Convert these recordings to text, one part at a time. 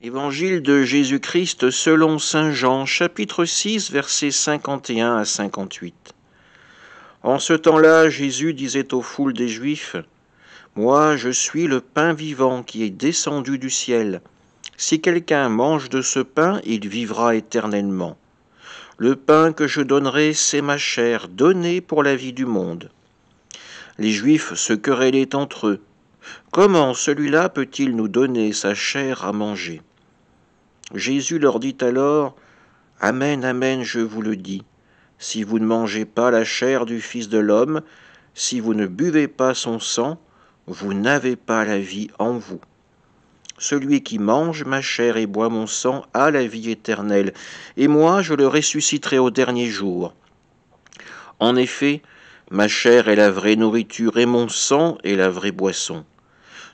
Évangile de Jésus-Christ selon saint Jean, chapitre 6, versets 51 à 58. En ce temps-là, Jésus disait aux foules des Juifs, « Moi, je suis le pain vivant qui est descendu du ciel. Si quelqu'un mange de ce pain, il vivra éternellement. Le pain que je donnerai, c'est ma chair, donnée pour la vie du monde. » Les Juifs se querellaient entre eux. « Comment celui-là peut-il nous donner sa chair à manger ?» Jésus leur dit alors, « Amen, amen, je vous le dis, si vous ne mangez pas la chair du Fils de l'homme, si vous ne buvez pas son sang, vous n'avez pas la vie en vous. Celui qui mange ma chair et boit mon sang a la vie éternelle, et moi je le ressusciterai au dernier jour. En effet, ma chair est la vraie nourriture et mon sang est la vraie boisson.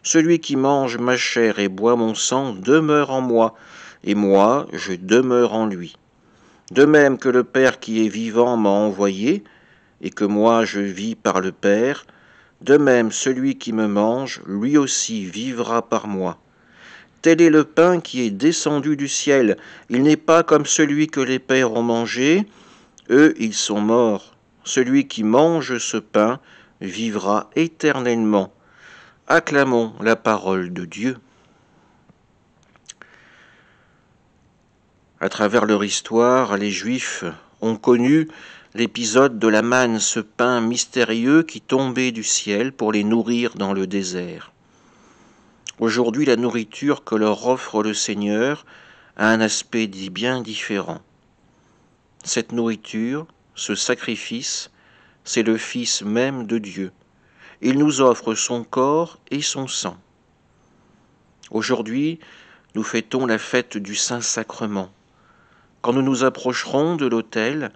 Celui qui mange ma chair et boit mon sang demeure en moi, et moi je demeure en lui. De même que le Père qui est vivant m'a envoyé, et que moi je vis par le Père, de même celui qui me mange, lui aussi vivra par moi. Tel est le pain qui est descendu du ciel. Il n'est pas comme celui que les pères ont mangé. Eux, ils sont morts. Celui qui mange ce pain vivra éternellement. Acclamons la parole de Dieu. À travers leur histoire, les Juifs ont connu l'épisode de la manne, ce pain mystérieux qui tombait du ciel pour les nourrir dans le désert. Aujourd'hui, la nourriture que leur offre le Seigneur a un aspect bien différent. Cette nourriture, ce sacrifice, c'est le Fils même de Dieu. Il nous offre son corps et son sang. Aujourd'hui, nous fêtons la fête du Saint-Sacrement. Quand nous nous approcherons de l'autel,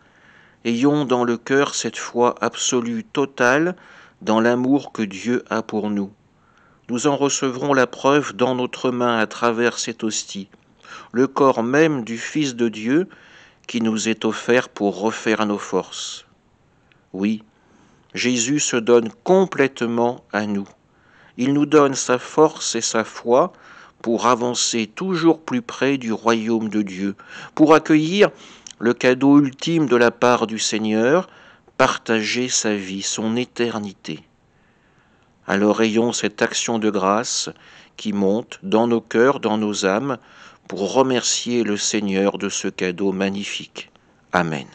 ayons dans le cœur cette foi absolue, totale, dans l'amour que Dieu a pour nous. Nous en recevrons la preuve dans notre main à travers cette hostie, le corps même du Fils de Dieu qui nous est offert pour refaire nos forces. Oui, Jésus se donne complètement à nous. Il nous donne sa force et sa foi pour avancer toujours plus près du royaume de Dieu, pour accueillir le cadeau ultime de la part du Seigneur, partager sa vie, son éternité. Alors ayons cette action de grâce qui monte dans nos cœurs, dans nos âmes, pour remercier le Seigneur de ce cadeau magnifique. Amen.